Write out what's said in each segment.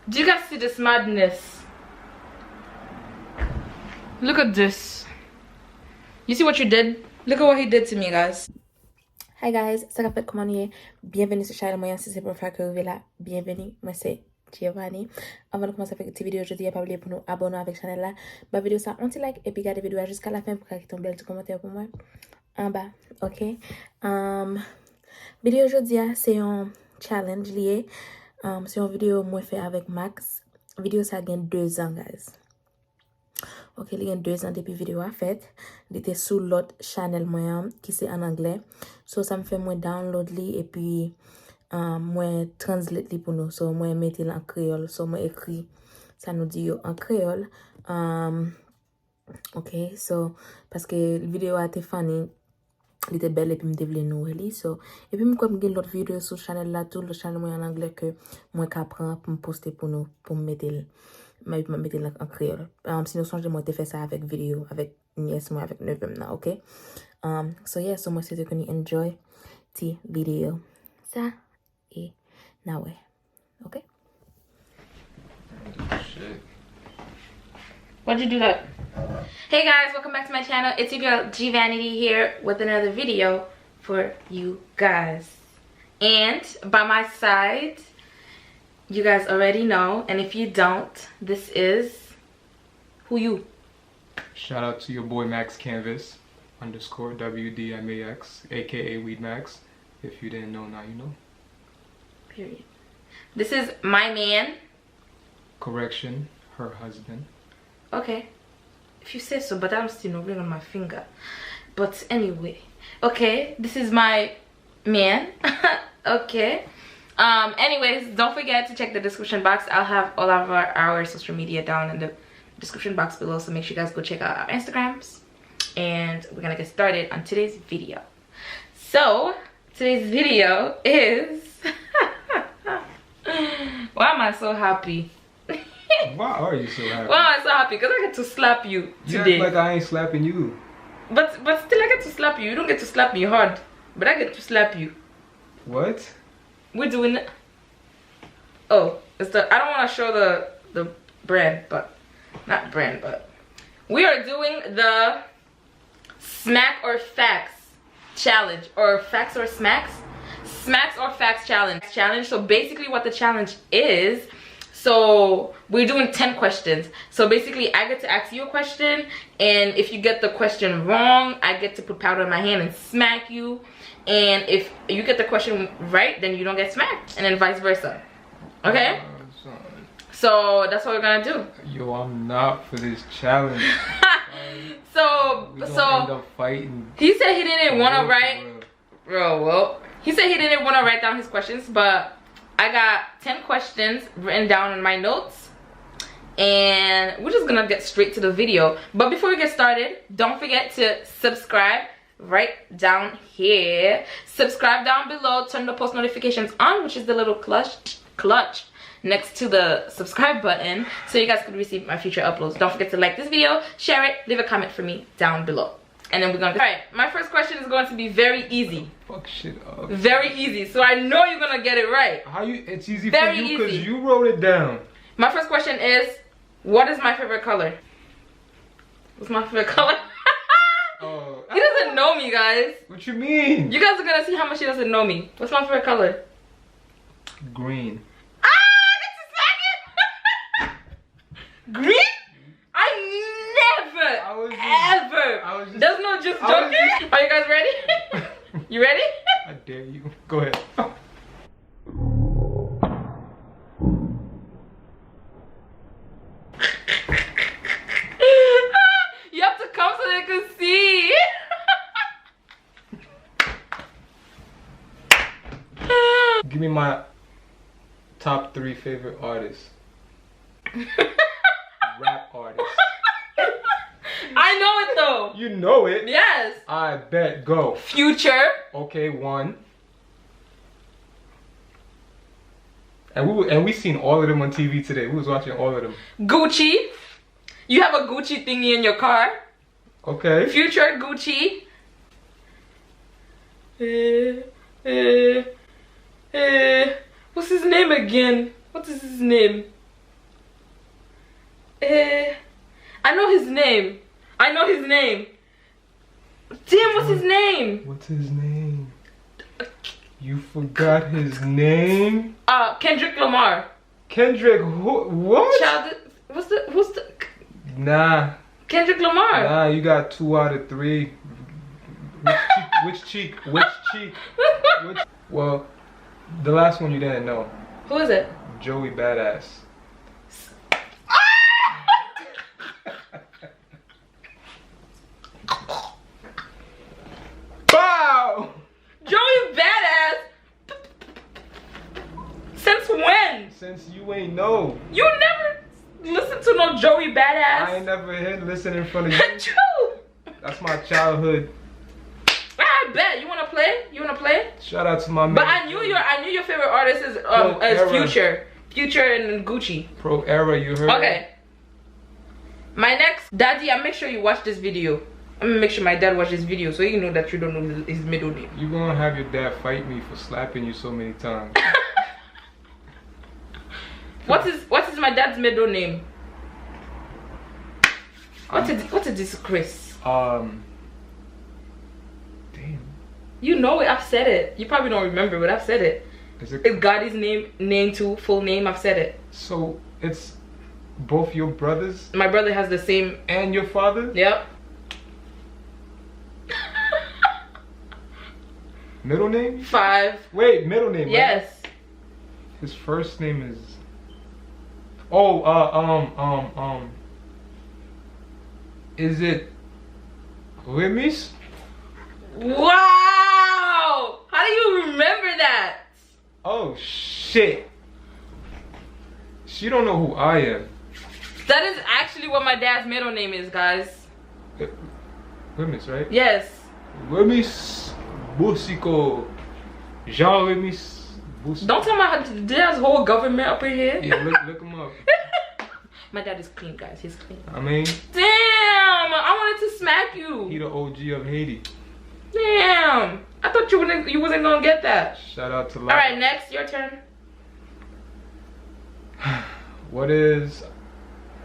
Do you guys see this madness? Look at this. You see what you did? Look at what he did to me, guys. Hi guys, ça fait Koman hier. Bienvenue sur chaîne Mwen, si c'est pour faire que vous là. Bienvenue, moi c'est Byenveni. Avant de commencer avec cette vidéo, je dis pas oublier pour nous abonner avec la chaîne là. Ma vidéo ça, on like et puis regardez la vidéo jusqu'à la fin pour qu'il tombe un petit commentaire pour moi en bas, ok? Vidéo aujourd'hui c'est un challenge lié. C'est une vidéo moi fait avec Max. Vidéo ça gagne 2 ans, guys. Ok, il y a 2 ans depuis vidéo a fait. Il était sous l'autre channel moi qui c'est en anglais. So ça me fait moi download li et puis moi translate li pour nous. So moi mettre en créole. So moi écrit ça nous dit en créole. Ok, so parce que la vidéo a été funny. Il était belle et puis me devait nous li. So et puis comme j'ai l'autre vidéo sur channel là tout le channel moi en anglais que moi qu'apprend pour me poster pour nous pour me mettre ma mettre en créole. Sinon songe moi te faire ça avec vidéo avec nièce moi avec neveu maintenant, ok? So yeah, so moi c'est que you enjoy the video. Ça et now way. Okay? Shit. Why'd you do that? Hey guys, welcome back to my channel. It's your girl Byenveni here with another video for you guys. And by my side, you guys already know, and if you don't, this is who you. Shout out to your boy Max Canvas _ WDMAX, aka Weed Max. If you didn't know, now you know. Period. This is my man. Correction, her husband. Okay, if you say so, but I'm still no ring on my finger. But anyway, okay, this is my man. Okay. Anyways, don't forget to check the description box. I'll have all of our social media down in the description box below, so make sure you guys go check out our Instagrams. And we're gonna get started on today's video. So today's video is why am I so happy? Why are you so happy? Why am I so happy? Because I get to slap you today. You act like I ain't slapping you. But still I get to slap you. You don't get to slap me hard, but I get to slap you. What? We're doing it. Oh, it's the I don't want to show the brand, but not brand, but we are doing the smack or facts challenge, or facts or smacks challenge. So basically what the challenge is, so we're doing 10 questions. So basically I get to ask you a question, and if you get the question wrong, I get to put powder in my hand and smack you. And if you get the question right, then you don't get smacked, and then vice versa. Okay? So that's what we're gonna do. Yo, I'm not for this challenge. So end up fighting. He said he didn't want to write. Well, he said he didn't want to write down his questions, but I got 10 questions written down in my notes, and we're just gonna get straight to the video. But before we get started, don't forget to subscribe right down here. Subscribe down below, turn the post notifications on, which is the little clutch next to the subscribe button, so you guys can receive my future uploads. Don't forget to like this video, share it, leave a comment for me down below, and then we're gonna all right, my first question is going to be very easy. Fuck shit up. Very easy, so I know you're gonna get it right. How you? It's easy very for you because easy. You wrote it down. My first question is, what is my favorite color? What's my favorite color? Oh, he doesn't know me, guys. What you mean? You guys are gonna see how much he doesn't know me. What's my favorite color? Green. Green? Ever. There's no just joking. Are you guys ready? You ready? I dare you. Go ahead. You have to come so they can see. Give me my top 3 favorite artists. Rap artists. I know it though. You know it? Yes. I bet. Go. Future. Okay, 1. And we seen all of them on TV today. We was watching all of them. Gucci. You have a Gucci thingy in your car. Okay. Future, Gucci. What's his name again? What is his name? I know his name. I know his name. Damn, what's his name? What's his name? You forgot his name? Kendrick Lamar. Kendrick, what? Child, what's the? Nah. Kendrick Lamar. Nah, you got 2 out of 3. Which cheek? Well, the last one you didn't know. Who is it? Joey Badass. Wow! Joey Badass. Since when? Since you ain't know. You never listened to no Joey Badass. I ain't never listen in front of you. True. That's my childhood. I bet. You wanna play? Shout out to my man. But I knew your favorite artist is Future. Future and Gucci. Pro Era, you heard? Okay. My next, Daddy, I make sure you watch this video. I'm gonna make sure my dad watch this video so you know that you don't know his middle name. You gonna have your dad fight me for slapping you so many times. What is my dad's middle name? What is this, Chris? Damn. You know it. I've said it. You probably don't remember, but I've said it. Is it? It's Gotti's name too, full name. I've said it. So it's both your brothers My brother has the same. and your father? Yep. Middle name? 5. Wait, middle name. Yes. Right? His first name is. Is it Remis? Wow! How do you remember that? Oh shit! She don't know who I am. That is actually what my dad's middle name is, guys. Remis, right? Yes. Remis Busico. Jean Remis Busico. Don't tell my dad's whole government up in here. Yeah, look him up. My dad is clean, guys. He's clean. I mean, Damn! I wanted to smack you. he the OG of Haiti. Damn! I thought you wasn't gonna get that. Shout out to Lajan. All right, next, your turn. What is?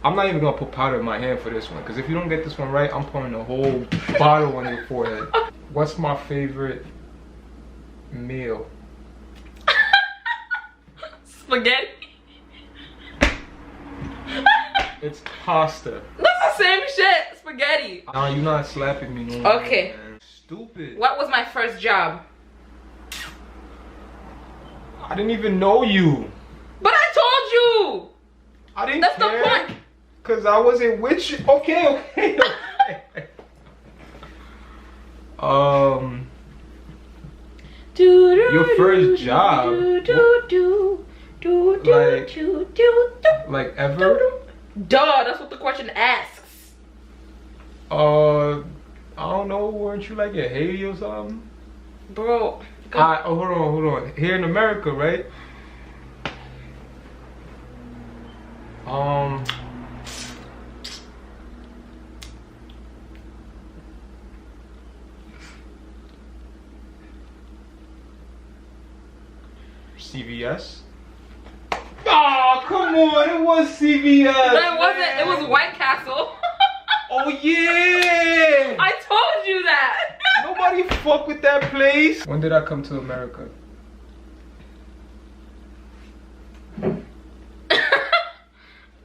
I'm not even gonna put powder in my hand for this one, because if you don't get this one right, I'm pouring a whole bottle on your forehead. What's my favorite meal? Spaghetti. It's pasta. That's the same shit. Spaghetti. Nah, you're not slapping me no more. Okay. Man. Stupid. What was my first job? I didn't even know you. But I told you. I didn't That's care. the point. Cause I wasn't with you. Okay. Your first job. Like ever? Duh, that's what the question asks. I don't know. Weren't you like in Haiti or something? Bro. Hold on. Here in America, right? CVS. Oh, come on! It was CVS. No, it wasn't. It was White Castle. Oh yeah! I told you that. Nobody fuck with that place. When did I come to America?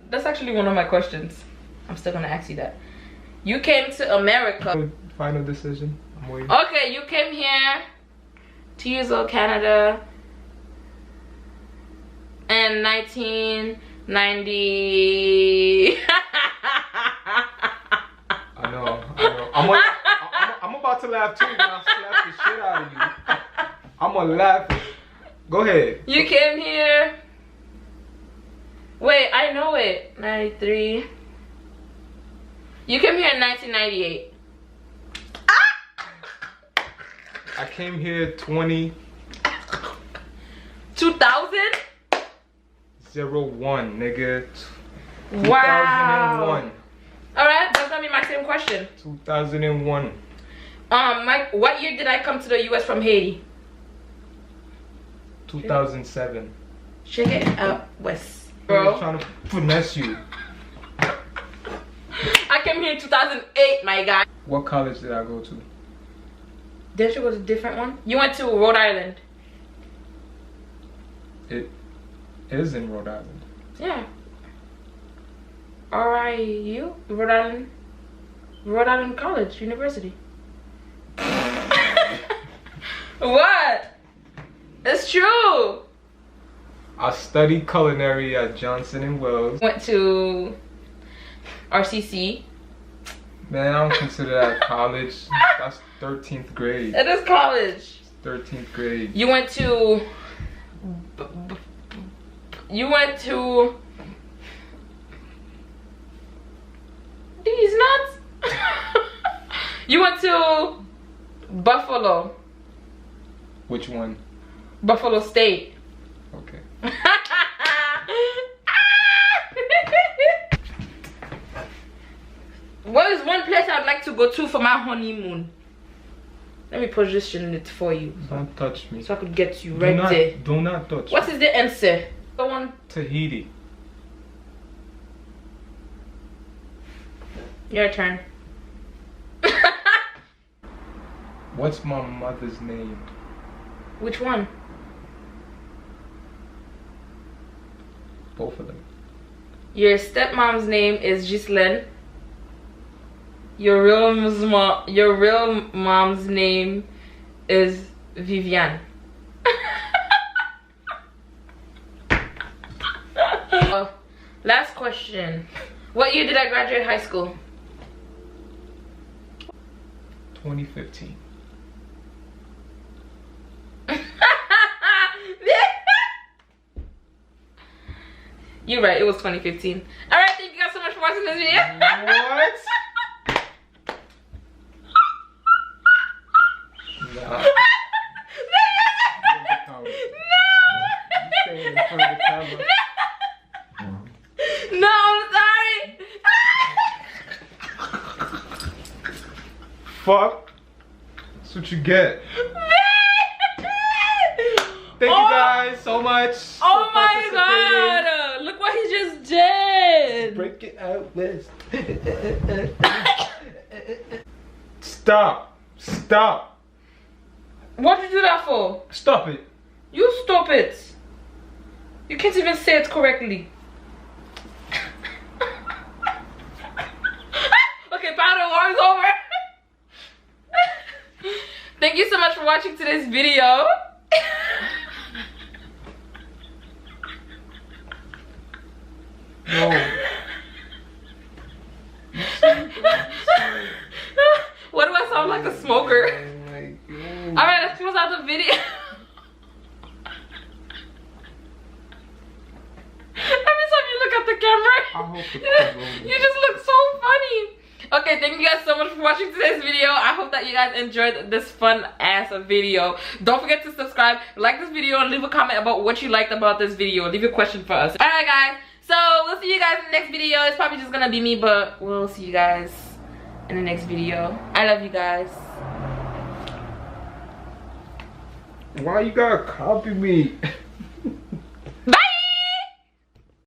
That's actually one of my questions. I'm still gonna ask you that. You came to America. Final decision. I'm waiting. Okay, you came here. 2 years old, Canada. In 1990. I know. I'm about to laugh too when I slap the shit out of you. I'm gonna laugh. Go ahead. You came here. Wait, I know it. 93. You came here in 1998. I came here 2001, nigga. Wow. 2001. Alright, that's gonna be my same question. 2001. What year did I come to the US from Haiti? 2007. Shake it out west. I was trying to finesse you. came here in 2008, my guy. What college did I go to? Did you go to a different one? You went to Rhode Island. It is in Rhode Island. Yeah. RIU? Rhode Island? Rhode Island College, University. What? It's true. I studied culinary at Johnson & Wales. Went to RCC. Man, I don't consider that college. That's 13th grade. It is college. 13th grade. You went to these nuts. You went to Buffalo. Which one? Buffalo State. Okay. What is one place I'd like to go to for my honeymoon? Let me position it for you. Don't touch me. So I could get you right there. Do not touch What me. is the answer? The one. Tahiti. Your turn. What's my mother's name? Which one? Both of them. Your stepmom's name is Ghislaine. Your real mom's name is Viviane. Last question. What year did I graduate high school? 2015. You're right, it was 2015. Alright, thank you guys so much for watching this video. What? Nah. No, I'm sorry. Fuck. That's what you get. Thank you guys so much. Oh my god. Look what he just did. Break it out, West. Stop. Stop. What did you do that for? Stop it. You stop it. You can't even say it correctly. Okay, powder war is over. Thank you so much for watching today's video. No. What do I sound like, a smoker? Oh my God. Alright, let's close out the video. Every time you look at the camera, you just look so funny. Okay, thank you guys so much for watching today's video. I hope that you guys enjoyed this fun ass video. Don't forget to subscribe, like this video, and leave a comment about what you liked about this video. Leave a question for us. Alright guys, so we'll see you guys in the next video. It's probably just gonna be me, but we'll see you guys in the next video. I love you guys. Why you gotta copy me?